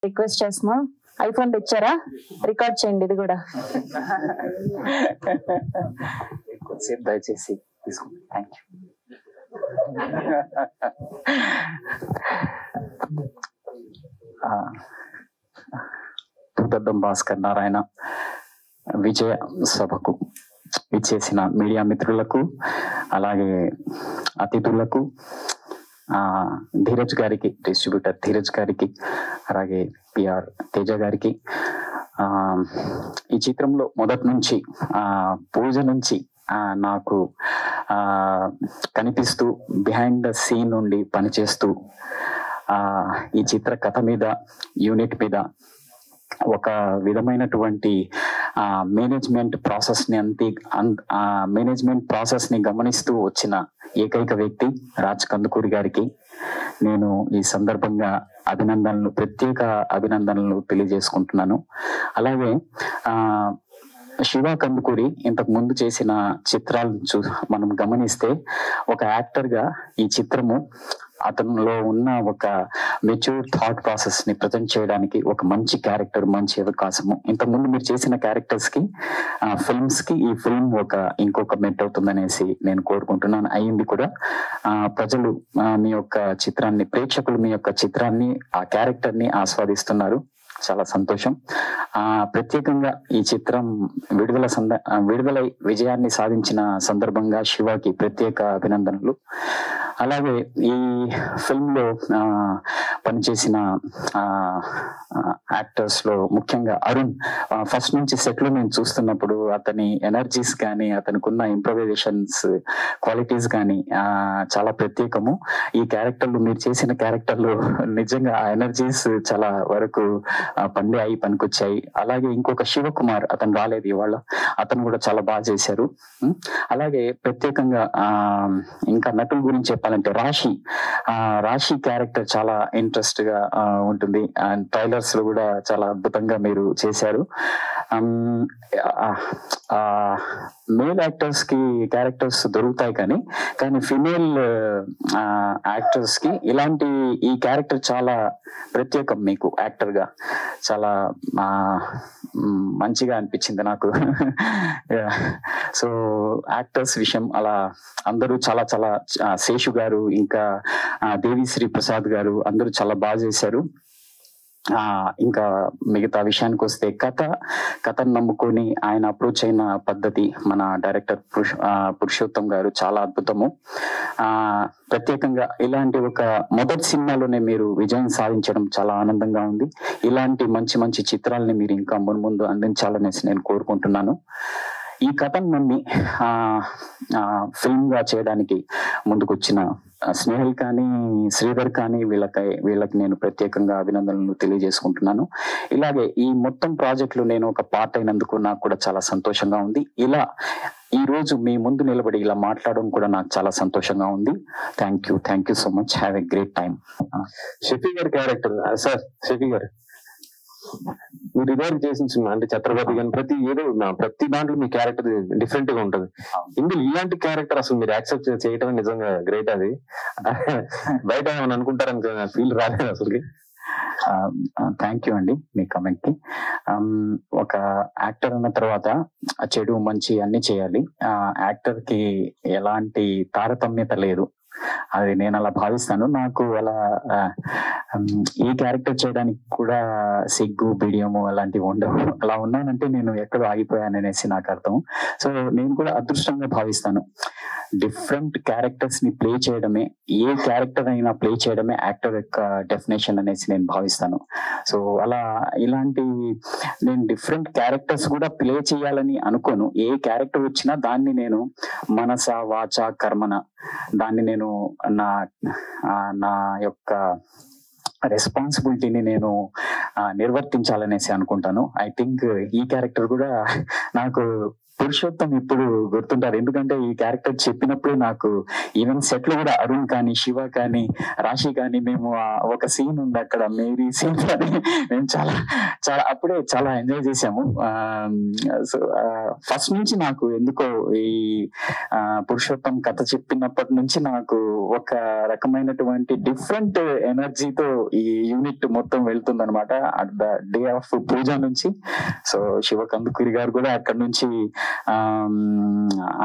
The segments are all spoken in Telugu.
రిక్వెస్ట్ చేస్తున్నా, ఐఫోన్ తెచ్చారా? రికార్డ్ చేయండి ఇది కూడా. కొద్దిసేపు దయచేసి తీసుకోండి. Thank you. భూతద్దం భాస్కర్ నారాయణ విజయ సభకు ఇచ్చేసిన మీడియా మిత్రులకు, అలాగే అతిథులకు, ధీరజ్ గారికి, డిస్ట్రిబ్యూటర్ ధీరజ్ గారికి, అలాగే పిఆర్ తేజ గారికి, ఈ చిత్రంలో మొదటి నుంచి పూజ నుంచి నాకు కనిపిస్తూ బిహైండ్ ద సీన్ నుండి పనిచేస్తూ ఈ చిత్ర కథ మీద, యూనిట్ మీద ఒక విధమైనటువంటి మేనేజ్మెంట్ ప్రాసెస్ ని గమనిస్తూ వచ్చిన ఏకైక వ్యక్తి రాజ్ కందుకూరి గారికి నేను ఈ సందర్భంగా ప్రత్యేక అభినందనలు తెలియజేసుకుంటున్నాను. అలాగే శివ కందుకూరి ఇంతకు ముందు చేసిన చిత్రాలను మనం గమనిస్తే ఒక యాక్టర్ గా ఈ చిత్రము అతనిలో ఉన్న ఒక మెచ్యూర్ థాట్ ప్రాసెస్ ని ప్రజెంట్ చేయడానికి ఒక మంచి క్యారెక్టర్, మంచి అవకాశము. ఇంతకుముందు మీరు చేసిన క్యారెక్టర్స్ కి, ఫిల్మ్స్ కి ఈ ఫిల్మ్ ఇంకొక మెట్ అవుతుందనేసి నేను కోరుకుంటున్నాను. అయ్యింది కూడా. ప్రజలు మీ యొక్క చిత్రాన్ని, ప్రేక్షకులు మీ యొక్క చిత్రాన్ని, ఆ క్యారెక్టర్ ని ఆస్వాదిస్తున్నారు. చాలా సంతోషం. ప్రత్యేకంగా ఈ చిత్రం విడుదలై విజయాన్ని సాధించిన సందర్భంగా శివకి ప్రత్యేక అభినందనలు. అలాగే ఈ ఫిల్మ్ లో పనిచేసిన యాక్టర్స్ లో ముఖ్యంగా అరుణ్, ఫస్ట్ నుంచి సెట్ లో నేను చూస్తున్నప్పుడు అతని ఎనర్జీస్ కానీ, అతనికి ఉన్న ఇంప్రొవైజేషన్స్ క్వాలిటీస్ కానీ చాలా ప్రత్యేకము. ఈ క్యారెక్టర్లు, మీరు చేసిన క్యారెక్టర్లు నిజంగా ఆ ఎనర్జీస్ చాలా వరకు పనికొచ్చాయి. అలాగే ఇంకొక శివకుమార్, అతను రాలేదు ఇవాళ, అతను కూడా చాలా బాగా చేశారు. అలాగే ప్రత్యేకంగా ఇంకా నటుల గురించి చెప్పాలంటే రాశి క్యారెక్టర్ చాలా ఇంట్రెస్ట్ గా ఉంటుంది. అండ్ ట్రైలర్స్ లో కూడా చాలా అద్భుతంగా మీరు చేశారు. మేల్ యాక్టర్స్ కి క్యారెక్టర్స్ దొరుకుతాయి, కానీ ఫిమేల్ యాక్టర్స్ కి ఈ క్యారెక్టర్ చాలా ప్రత్యేకం. మీకు యాక్టర్ గా చాలా మంచిగా అనిపించింది నాకు. సో యాక్టర్స్ విషయం అలా అందరూ చాలా శేషు గారు, ఇంకా దేవిశ్రీ ప్రసాద్ గారు అందరూ చాలా బాగా చేశారు. ఇంకా మిగతా విషయానికి వస్తే కథను నమ్ముకొని ఆయన అప్రోచ్ అయిన పద్ధతి, మన డైరెక్టర్ పురుషోత్తం గారు చాలా అద్భుతము. ప్రత్యేకంగా ఇలాంటి ఒక మొదటి సినిమాలోనే మీరు విజయం సాధించడం చాలా ఆనందంగా ఉంది. ఇలాంటి మంచి మంచి చిత్రాలని మీరు ఇంకా ముందు అందించాలనేసి నేను కోరుకుంటున్నాను. ఈ కథను నమ్మి ఫిల్మ్ గా చేయడానికి ముందుకొచ్చిన స్నేహల్ కానీ, శ్రీధర్ కానీ, వీళ్ళకి నేను ప్రత్యేకంగా అభినందనలు తెలియజేసుకుంటున్నాను. ఇలాగే ఈ మొత్తం ప్రాజెక్ట్ లో నేను ఒక పార్ట్ అయినందుకు నాకు కూడా చాలా సంతోషంగా ఉంది. ఈ రోజు మీ ముందు నిలబడి ఇలా మాట్లాడడం కూడా నాకు చాలా సంతోషంగా ఉంది. Thank you so much. Have a great time. Shafi గారి క్యారెక్టర్ సార్, షఫీ గారు మీరు ఇదివరకు చేసిన సినిమా అంటే ఛత్రపతి కానీ ప్రతి దాంట్లో మీ క్యారెక్టర్ డిఫరెంట్ గా ఉంటది. ఇందులో ఇలాంటి క్యారెక్టర్ అసలు మీరు యాక్సెప్ట్ చేయటం నిజంగా గ్రేట్. అది బయట ఏమని అనుకుంటారని ఫీల్ రాలేదు అసలుకి. థ్యాంక్ యూ అండి మీ కమెంట్ కి. ఒక యాక్టర్ అన్న తర్వాత చెడు మంచి అన్ని చేయాలి. యాక్టర్ కి ఎలాంటి తారతమ్యత లేదు, అది నేను అలా భావిస్తాను. నాకు అలా ఈ క్యారెక్టర్ చేయడానికి కూడా సిగ్గు, బిడియము అలాంటివి ఉండవు. అలా ఉన్నానంటే నేను ఎక్కడో ఆగిపోయాననేసి నాకు అర్థం. సో నేను కూడా అదృష్టంగా భావిస్తాను. డిఫరెంట్ క్యారెక్టర్స్ ని ప్లే చేయడమే, ఏ క్యారెక్టర్ అయినా ప్లే చేయడమే యాక్టర్ యొక్క డెఫినేషన్ అనేసి నేను భావిస్తాను. సో నేను డిఫరెంట్ క్యారెక్టర్స్ కూడా ప్లే చేయాలని అనుకోను. ఏ క్యారెక్టర్ వచ్చినా దాన్ని నేను మనస వాచ కర్మన దాన్ని నేను నా యొక్క రెస్పాన్సిబిలిటీని నేను నిర్వర్తించాలనేసి అనుకుంటాను. ఐ థింక్ ఈ క్యారెక్టర్ కూడా నాకు పురుషోత్తం ఇప్పుడు గుర్తుంటారు, ఎందుకంటే ఈ క్యారెక్టర్ చెప్పినప్పుడు నాకు ఈవెన్ సెట్ లో కూడా అరుణ్ కానీ, శివ కానీ, రాశి కానీ, మేము ఒక సీన్ ఉంది అక్కడ, మేరీ సీన్ కానీ మేము చాలా చాలా అప్పుడే చాలా ఎంజాయ్ చేసాము. సో ఫస్ట్ నుంచి నాకు ఎందుకో ఈ పురుషోత్తం కథ చెప్పినప్పటి నుంచి నాకు ఒక రకమైనటువంటి డిఫరెంట్ ఎనర్జీతో ఈ యూనిట్ మొత్తం వెళ్తుంది అనమాట. అట్ ద డే ఆఫ్ పూజ నుంచి. సో శివ కందుకూరి గారు కూడా అక్కడ నుంచి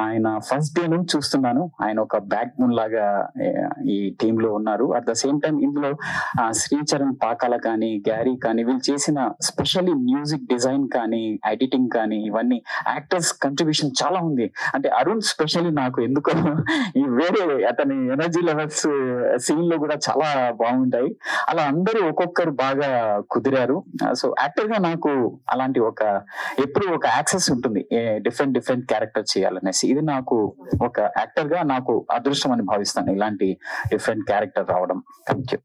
ఆయన ఫస్ట్ డే నుంచి చూస్తున్నాను, ఆయన ఒక బ్యాక్ బోన్ లాగా ఈ టీమ్ లో ఉన్నారు. అట్ ద సేమ్ టైం ఇందులో శ్రీచరణ్ పాకాల కానీ, గ్యారీ కానీ, వీళ్ళు చేసిన స్పెషల్లీ మ్యూజిక్ డిజైన్ కానీ, ఎడిటింగ్ కానీ, ఇవన్నీ యాక్టర్స్ కంట్రిబ్యూషన్ చాలా ఉంది. అంటే అరుణ్ స్పెషల్లీ నాకు ఎందుకో ఈ వేరే అతని ఎనర్జీ లెవెల్స్ సీన్ లో కూడా చాలా బాగుంటాయి. అలా అందరూ ఒక్కొక్కరు బాగా కుదిరారు. సో యాక్టర్ గా నాకు అలాంటి ఒక ఎప్పుడు ఒక యాక్సెస్ ఉంటుంది డిఫరెంట్ క్యారెక్టర్ చేయాలనేసి. ఇది నాకు ఒక యాక్టర్ గా నాకు అదృష్టం అని భావిస్తాను, ఇలాంటి డిఫరెంట్ క్యారెక్టర్ రావడం. Thank you.